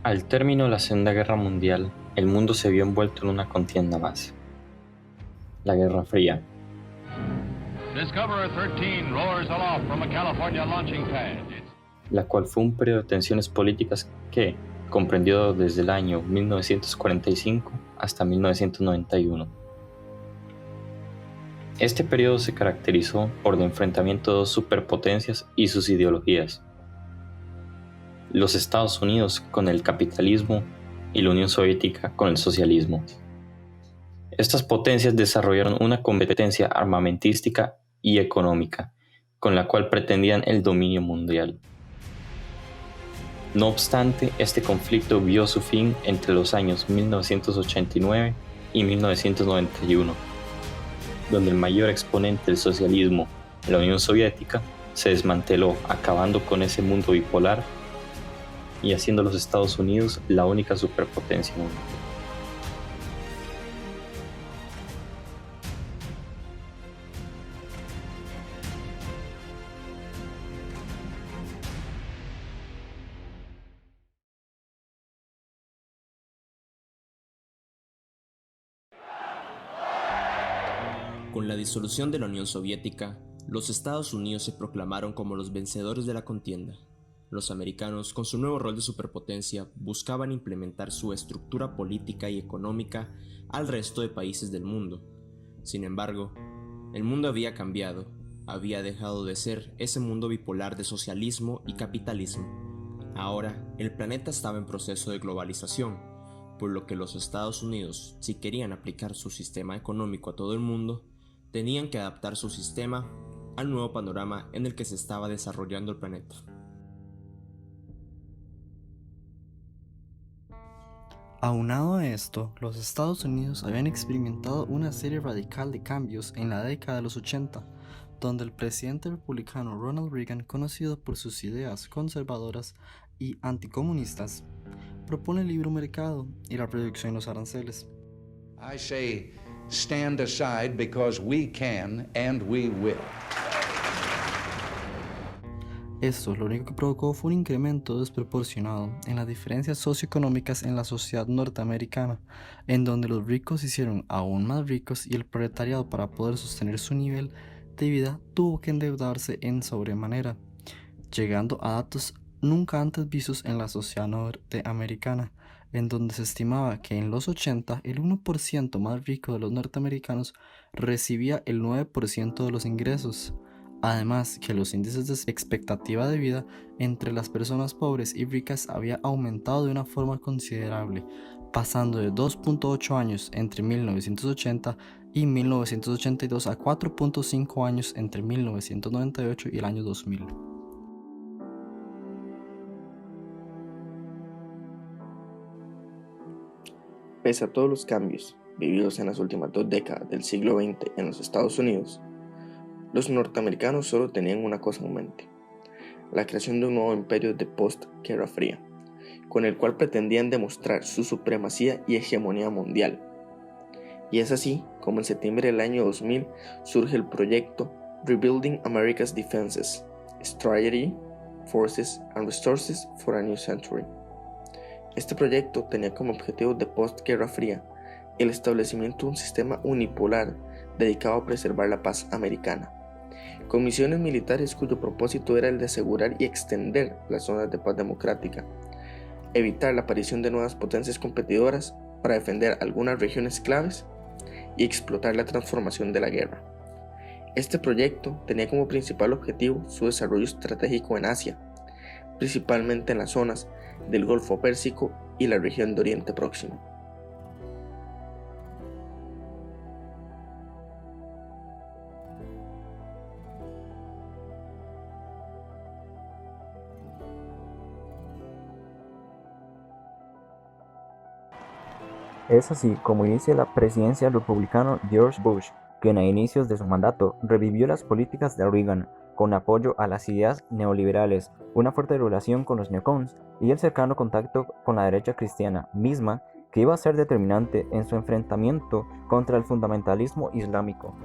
Al término de la Segunda Guerra Mundial, el mundo se vio envuelto en una contienda más, la Guerra Fría. Discoverer 13 roars aloft from a California launching pad. La cual fue un periodo de tensiones políticas que comprendió desde el año 1945 hasta 1991. Este periodo se caracterizó por el enfrentamiento de dos superpotencias y sus ideologías: los Estados Unidos con el capitalismo y la Unión Soviética con el socialismo. Estas potencias desarrollaron una competencia armamentística y económica, con la cual pretendían el dominio mundial. No obstante, este conflicto vio su fin entre los años 1989 y 1991, donde el mayor exponente del socialismo, la Unión Soviética, se desmanteló, acabando con ese mundo bipolar y haciendo a los Estados Unidos la única superpotencia mundial. Con la disolución de la Unión Soviética, los Estados Unidos se proclamaron como los vencedores de la contienda. Los americanos, con su nuevo rol de superpotencia, buscaban implementar su estructura política y económica al resto de países del mundo. Sin embargo, el mundo había cambiado, había dejado de ser ese mundo bipolar de socialismo y capitalismo. Ahora, el planeta estaba en proceso de globalización, por lo que los Estados Unidos, si querían aplicar su sistema económico a todo el mundo, tenían que adaptar su sistema al nuevo panorama en el que se estaba desarrollando el planeta. Aunado a esto, los Estados Unidos habían experimentado una serie radical de cambios en la década de los 80, donde el presidente republicano Ronald Reagan, conocido por sus ideas conservadoras y anticomunistas, propone el libre mercado y la reducción de los aranceles. I say, stand aside because we can and we will. Esto lo único que provocó fue un incremento desproporcionado en las diferencias socioeconómicas en la sociedad norteamericana, en donde los ricos se hicieron aún más ricos y el proletariado, para poder sostener su nivel de vida, tuvo que endeudarse en sobremanera, llegando a datos nunca antes vistos en la sociedad norteamericana, en donde se estimaba que en los 80 el 1% más rico de los norteamericanos recibía el 9% de los ingresos. Además, que los índices de expectativa de vida entre las personas pobres y ricas había aumentado de una forma considerable, pasando de 2.8 años entre 1980 y 1982 a 4.5 años entre 1998 y el año 2000. Pese a todos los cambios vividos en las últimas 2 décadas del siglo XX en los Estados Unidos, los norteamericanos solo tenían una cosa en mente: la creación de un nuevo imperio de post-Guerra Fría, con el cual pretendían demostrar su supremacía y hegemonía mundial. Y es así como en septiembre del año 2000 surge el proyecto Rebuilding America's Defenses, Strategy, Forces and Resources for a New Century. Este proyecto tenía como objetivo de post-Guerra Fría el establecimiento de un sistema unipolar dedicado a preservar la paz americana, con misiones militares cuyo propósito era el de asegurar y extender las zonas de paz democrática, evitar la aparición de nuevas potencias competidoras para defender algunas regiones claves y explotar la transformación de la guerra. Este proyecto tenía como principal objetivo su desarrollo estratégico en Asia, principalmente en las zonas del Golfo Pérsico y la región de Oriente Próximo. Es así como inicia la presidencia del republicano George Bush, quien a inicios de su mandato revivió las políticas de Reagan, con apoyo a las ideas neoliberales, una fuerte relación con los neocons y el cercano contacto con la derecha cristiana, misma que iba a ser determinante en su enfrentamiento contra el fundamentalismo islámico.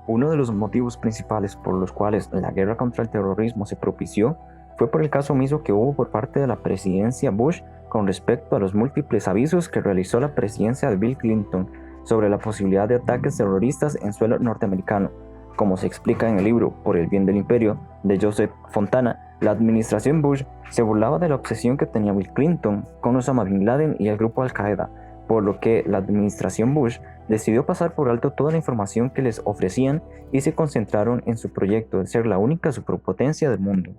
Uno de los motivos principales por los cuales la guerra contra el terrorismo se propició fue por el caso omiso que hubo por parte de la presidencia Bush con respecto a los múltiples avisos que realizó la presidencia de Bill Clinton sobre la posibilidad de ataques terroristas en suelo norteamericano. Como se explica en el libro Por el bien del imperio de Joseph Fontana, la administración Bush se burlaba de la obsesión que tenía Bill Clinton con Osama Bin Laden y el grupo Al-Qaeda, por lo que la administración Bush decidió pasar por alto toda la información que les ofrecían y se concentraron en su proyecto de ser la única superpotencia del mundo.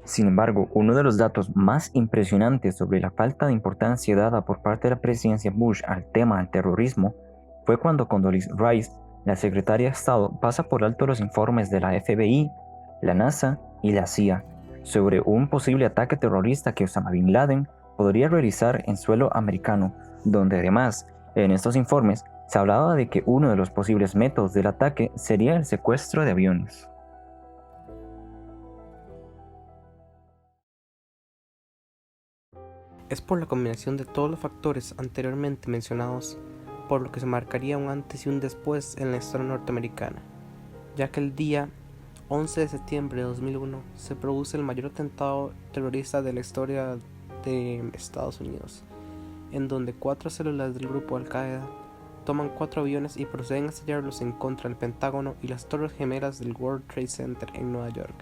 Sin embargo, uno de los datos más impresionantes sobre la falta de importancia dada por parte de la presidencia Bush al tema del terrorismo fue cuando Condoleezza Rice, la secretaria de Estado, pasa por alto los informes de la FBI, la NASA y la CIA sobre un posible ataque terrorista que Osama Bin Laden podría realizar en suelo americano, donde además, en estos informes, se hablaba de que uno de los posibles métodos del ataque sería el secuestro de aviones. Es por la combinación de todos los factores anteriormente mencionados por lo que se marcaría un antes y un después en la historia norteamericana, ya que el día 11 de septiembre de 2001 se produce el mayor atentado terrorista de la historia de Estados Unidos, en donde 4 células del grupo Al-Qaeda toman 4 aviones y proceden a sellarlos en contra del Pentágono y las torres gemelas del World Trade Center en Nueva York.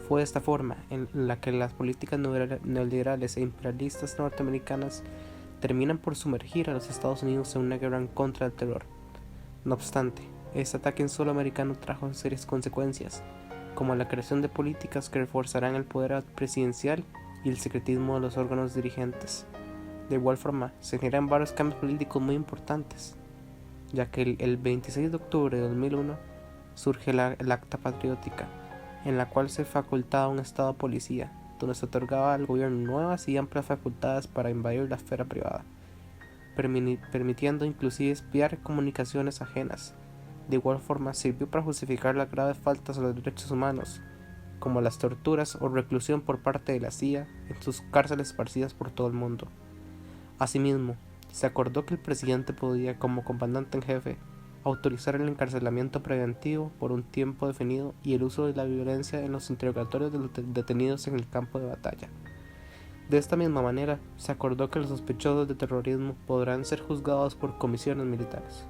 Fue de esta forma en la que las políticas neoliberales e imperialistas norteamericanas terminan por sumergir a los Estados Unidos en una guerra en contra del terror. No obstante, este ataque en suelo americano trajo serias consecuencias, como la creación de políticas que reforzarán el poder presidencial y el secretismo de los órganos dirigentes. De igual forma, se generan varios cambios políticos muy importantes, ya que el 26 de octubre de 2001 surge el Acta Patriótica, en la cual se facultaba un estado de policía, donde se otorgaba al gobierno nuevas y amplias facultades para invadir la esfera privada, permitiendo inclusive espiar comunicaciones ajenas. De igual forma, sirvió para justificar las graves faltas a los derechos humanos, como las torturas o reclusión por parte de la CIA en sus cárceles esparcidas por todo el mundo. Asimismo, se acordó que el presidente podía, como comandante en jefe, autorizar el encarcelamiento preventivo por un tiempo definido y el uso de la violencia en los interrogatorios de los detenidos en el campo de batalla. De esta misma manera, se acordó que los sospechosos de terrorismo podrán ser juzgados por comisiones militares.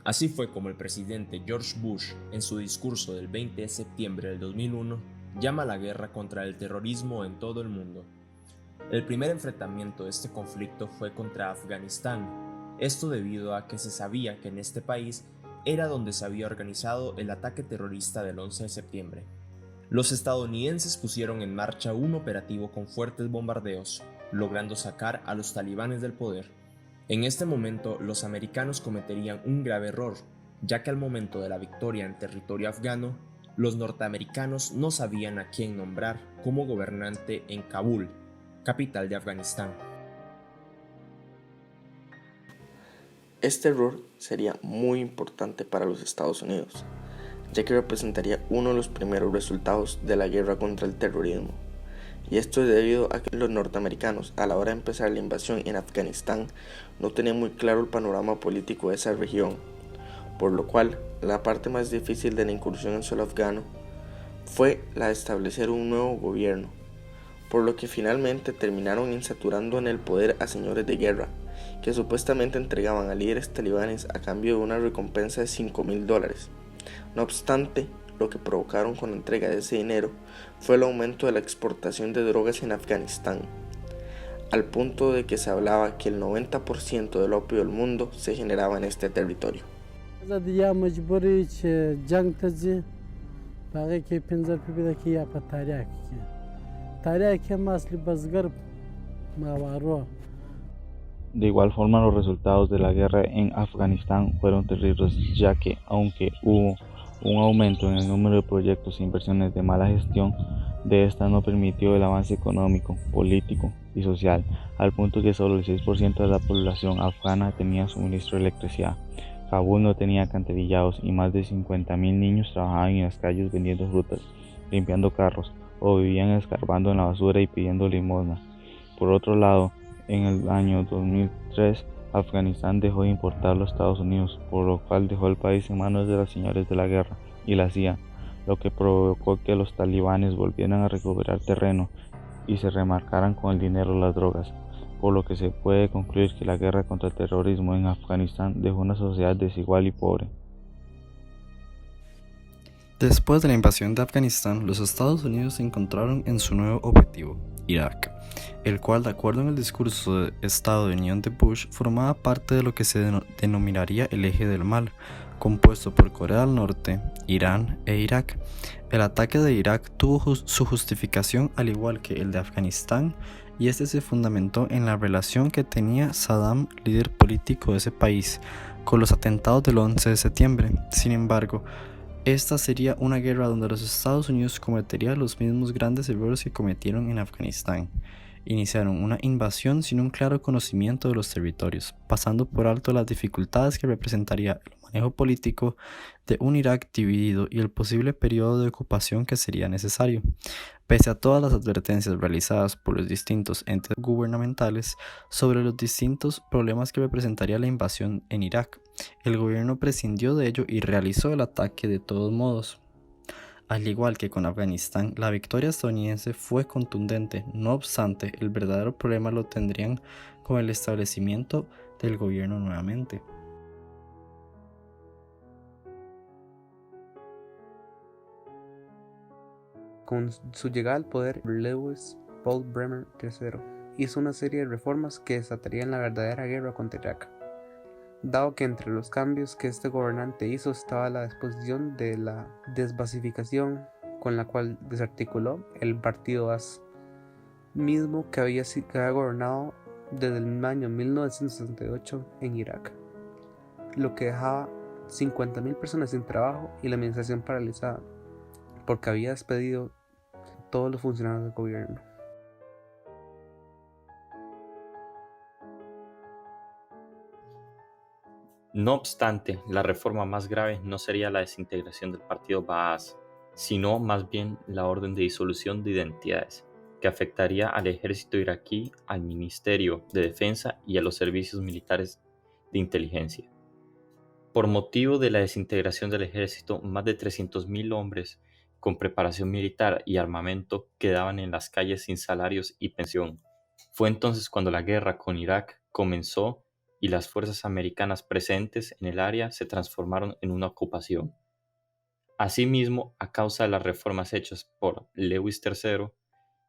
Así fue como el presidente George Bush, en su discurso del 20 de septiembre del 2001, llama a la guerra contra el terrorismo en todo el mundo. El primer enfrentamiento de este conflicto fue contra Afganistán, esto debido a que se sabía que en este país era donde se había organizado el ataque terrorista del 11 de septiembre. Los estadounidenses pusieron en marcha un operativo con fuertes bombardeos, logrando sacar a los talibanes del poder. En este momento, los americanos cometerían un grave error, ya que al momento de la victoria en territorio afgano, los norteamericanos no sabían a quién nombrar como gobernante en Kabul, capital de Afganistán. Este error sería muy importante para los Estados Unidos, ya que representaría uno de los primeros resultados de la guerra contra el terrorismo. Y esto es debido a que los norteamericanos, a la hora de empezar la invasión en Afganistán, no tenían muy claro el panorama político de esa región, por lo cual la parte más difícil de la incursión en suelo afgano fue la de establecer un nuevo gobierno, por lo que finalmente terminaron insaturando en el poder a señores de guerra, que supuestamente entregaban a líderes talibanes a cambio de una recompensa de $5,000. No obstante, lo que provocaron con la entrega de ese dinero fue el aumento de la exportación de drogas en Afganistán, al punto de que se hablaba que el 90% del opio del mundo se generaba en este territorio. De igual forma, los resultados de la guerra en Afganistán fueron terribles, ya que aunque hubo un aumento en el número de proyectos e inversiones de mala gestión, de esta no permitió el avance económico, político y social, al punto que solo el 6% de la población afgana tenía suministro de electricidad. Kabul no tenía alcantarillados y más de 50,000 niños trabajaban en las calles vendiendo frutas, limpiando carros o vivían escarbando en la basura y pidiendo limosna. Por otro lado, en el año 2003, Afganistán dejó de importar a los Estados Unidos, por lo cual dejó el país en manos de los señores de la guerra, y la CIA, lo que provocó que los talibanes volvieran a recuperar terreno y se remarcaran con el dinero y las drogas, por lo que se puede concluir que la guerra contra el terrorismo en Afganistán dejó una sociedad desigual y pobre. Después de la invasión de Afganistán, los Estados Unidos se encontraron en su nuevo objetivo, Irak, el cual, de acuerdo en el discurso de Estado de Unión de Bush, formaba parte de lo que se denominaría el eje del mal, compuesto por Corea del Norte, Irán e Irak. El ataque de Irak tuvo su justificación al igual que el de Afganistán, y este se fundamentó en la relación que tenía Saddam, líder político de ese país, con los atentados del 11 de septiembre. Sin embargo, esta sería una guerra donde los Estados Unidos cometerían los mismos grandes errores que cometieron en Afganistán. Iniciaron una invasión sin un claro conocimiento de los territorios, pasando por alto las dificultades que representaría el manejo político de un Irak dividido y el posible periodo de ocupación que sería necesario. Pese a todas las advertencias realizadas por los distintos entes gubernamentales sobre los distintos problemas que representaría la invasión en Irak, el gobierno prescindió de ello y realizó el ataque de todos modos. Al igual que con Afganistán, la victoria estadounidense fue contundente. No obstante, el verdadero problema lo tendrían con el establecimiento del gobierno nuevamente. Con su llegada al poder, Lewis Paul Bremer III hizo una serie de reformas que desatarían la verdadera guerra contra Irak, dado que entre los cambios que este gobernante hizo estaba la disposición de la desbasificación, con la cual desarticuló el partido Ba'ath, mismo que había gobernado desde el año 1968 en Irak, lo que dejaba 50.000 personas sin trabajo y la administración paralizada, porque había despedido a todos los funcionarios del gobierno. No obstante, la reforma más grave no sería la desintegración del partido Ba'ath, sino más bien la orden de disolución de identidades, que afectaría al ejército iraquí, al Ministerio de Defensa y a los servicios militares de inteligencia. Por motivo de la desintegración del ejército, más de 300.000 hombres con preparación militar y armamento quedaban en las calles sin salarios y pensión. Fue entonces cuando la guerra con Irak comenzó y las fuerzas americanas presentes en el área se transformaron en una ocupación. Asimismo, a causa de las reformas hechas por Lewis III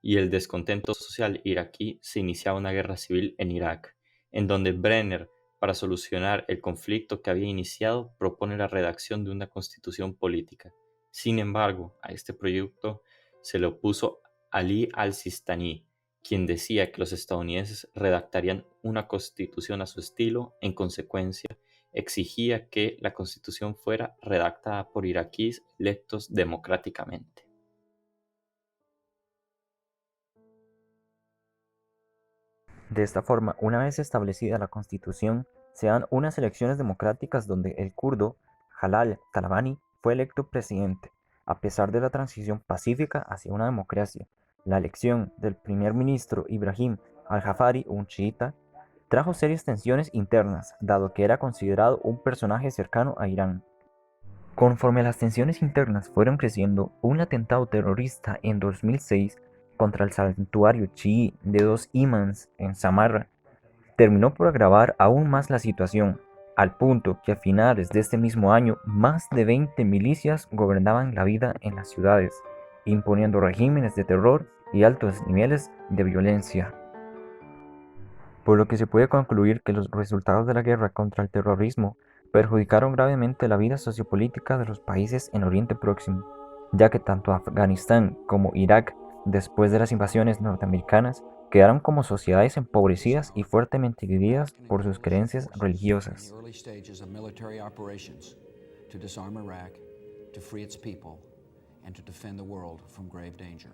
y el descontento social iraquí, se iniciaba una guerra civil en Irak, en donde Bremer, para solucionar el conflicto que había iniciado, propone la redacción de una constitución política. Sin embargo, a este proyecto se le opuso Ali al-Sistani, quien decía que los estadounidenses redactarían una constitución a su estilo. En consecuencia, exigía que la constitución fuera redactada por iraquíes electos democráticamente. De esta forma, una vez establecida la constitución, se dan unas elecciones democráticas donde el kurdo Jalal Talabani fue electo presidente, a pesar de la transición pacífica hacia una democracia. La elección del primer ministro Ibrahim al-Jafari, un chiita, trajo serias tensiones internas, dado que era considerado un personaje cercano a Irán. Conforme las tensiones internas fueron creciendo, un atentado terrorista en 2006 contra el santuario chií de 2 imams en Samarra terminó por agravar aún más la situación, al punto que a finales de este mismo año más de 20 milicias gobernaban la vida en las ciudades, imponiendo regímenes de terror y altos niveles de violencia. Por lo que se puede concluir que los resultados de la guerra contra el terrorismo perjudicaron gravemente la vida sociopolítica de los países en Oriente Próximo, ya que tanto Afganistán como Irak, después de las invasiones norteamericanas, quedaron como sociedades empobrecidas y fuertemente divididas por sus creencias religiosas. To disarm Iraq, to free its people, and to defend the world from grave danger.